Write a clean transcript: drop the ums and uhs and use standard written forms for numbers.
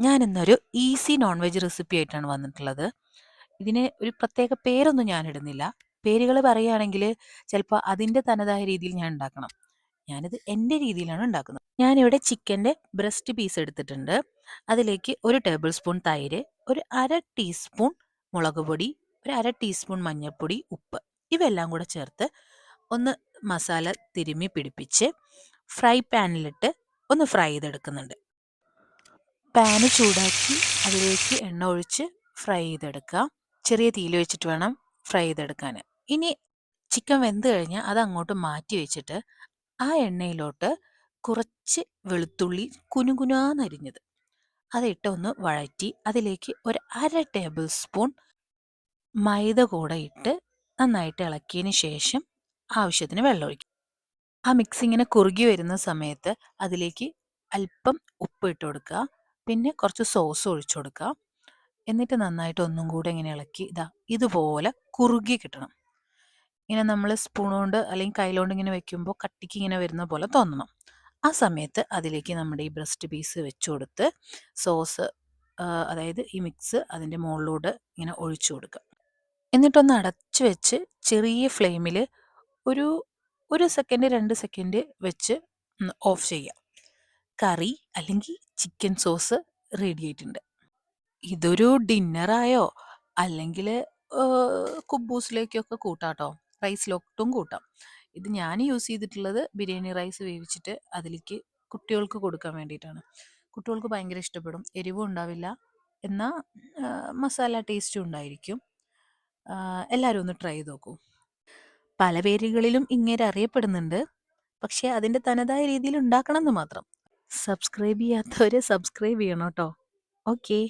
ഞാനിന്നൊരു easy non veg recipe ആയിട്ടാണ് വന്നിട്ടുള്ളത്. ഇതിന് ഒരു പ്രത്യേക പേരൊന്നും ഞാൻ ഇടുന്നില്ല. പേരുകൾ പറയുകയാണെങ്കിൽ ചിലപ്പോൾ അതിൻ്റെ തനതായ രീതിയിൽ ഞാൻ ഉണ്ടാക്കണം. ഞാനിത് എൻ്റെ രീതിയിലാണ് ഉണ്ടാക്കുന്നത്. ഞാനിവിടെ ചിക്കൻ്റെ ബ്രസ്റ്റ് പീസ് എടുത്തിട്ടുണ്ട്. അതിലേക്ക് 1 ടേബിൾ സ്പൂൺ തൈര്, ഒരു 1/2 ടീസ്പൂൺ മുളക് പൊടി, ഒരു 1/2 ടീസ്പൂൺ മഞ്ഞൾപ്പൊടി, ഉപ്പ് ഇവയെല്ലാം കൂടെ ചേർത്ത് ഒന്ന് മസാല തിരുമ്മി പിടിപ്പിച്ച് ഫ്രൈ പാനിലിട്ട് ഒന്ന് ഫ്രൈ ചെയ്തെടുക്കുന്നുണ്ട്. പാന് ചൂടാക്കി അതിലേക്ക് എണ്ണ ഒഴിച്ച് ഫ്രൈ ചെയ്തെടുക്കുക. ചെറിയ തീയിൽ വെച്ചിട്ട് വേണം ഫ്രൈ ചെയ്തെടുക്കാൻ. ഇനി ചിക്കൻ വെന്ത് കഴിഞ്ഞാൽ അത് അങ്ങോട്ട് മാറ്റി വെച്ചിട്ട് ആ എണ്ണയിലോട്ട് കുറച്ച് വെളുത്തുള്ളി കുനുകുനാന്നരിഞ്ഞത് അതിട്ട് ഒന്ന് വഴറ്റി അതിലേക്ക് ഒരു 1/2 ടേബിൾ സ്പൂൺ മൈദ കൂടെ ഇട്ട് നന്നായിട്ട് ഇളക്കിയതിന് ശേഷം ആവശ്യത്തിന് വെള്ളം ഒഴിക്കും. ആ മിക്സ് ഇങ്ങനെ കുറുകി വരുന്ന സമയത്ത് അതിലേക്ക് അല്പം ഉപ്പ് ഇട്ട് കൊടുക്കുക. പിന്നെ കുറച്ച് സോസ് ഒഴിച്ചു കൊടുക്കുക. എന്നിട്ട് നന്നായിട്ട് ഒന്നും കൂടെ ഇങ്ങനെ ഇളക്കി ഇതുപോലെ കുറുകി കിട്ടണം. ഇങ്ങനെ നമ്മൾ സ്പൂൺ കൊണ്ട് അല്ലെങ്കിൽ കയ്യിലോണ്ട് ഇങ്ങനെ വെക്കുമ്പോൾ കട്ടിക്ക് ഇങ്ങനെ വരുന്ന പോലെ തോന്നണം. ആ സമയത്ത് അതിലേക്ക് നമ്മുടെ ഈ ബ്രസ്റ്റ് പീസ് വെച്ച് കൊടുത്ത് സോസ് അതായത് ഈ മിക്സ് അതിൻ്റെ മുകളിലൂടെ ഇങ്ങനെ ഒഴിച്ചു കൊടുക്കുക. എന്നിട്ടൊന്ന് അടച്ചു വെച്ച് ചെറിയ ഫ്ലെയിമിൽ ഒരു 1 സെക്കൻഡ് 2 സെക്കൻഡ് വെച്ച് ഓഫ് ചെയ്യാം. കറി അല്ലെങ്കിൽ ചിക്കൻ സോസ് റെഡി ആയിട്ടുണ്ട്. ഇതൊരു ഡിന്നറായോ അല്ലെങ്കിൽ കുബൂസിലേക്കൊക്കെ കൂട്ടാട്ടോ, റൈസിലൊട്ടും കൂട്ടാം. ഇത് ഞാൻ യൂസ് ചെയ്തിട്ടുള്ളത് ബിരിയാണി റൈസ് വേവിച്ചിട്ട് അതിലേക്ക് കുട്ടികൾക്ക് കൊടുക്കാൻ വേണ്ടിയിട്ടാണ്. കുട്ടികൾക്ക് ഭയങ്കര ഇഷ്ടപ്പെടും. എരിവും ഉണ്ടാവില്ല, എന്നാൽ മസാല ടേസ്റ്റും ഉണ്ടായിരിക്കും. എല്ലാവരും ഒന്ന് ട്രൈ ചെയ്ത് നോക്കൂ. പല പേരുകളിലും ഇങ്ങനെ അറിയപ്പെടുന്നുണ്ട്, പക്ഷേ അതിൻ്റെ തനതായ രീതിയിൽ ഉണ്ടാക്കണം എന്ന് മാത്രം. സബ്സ്ക്രൈബ് ചെയ്യാത്തവർ സബ്സ്ക്രൈബ് ചെയ്യണം കേട്ടോ. ഓക്കെ.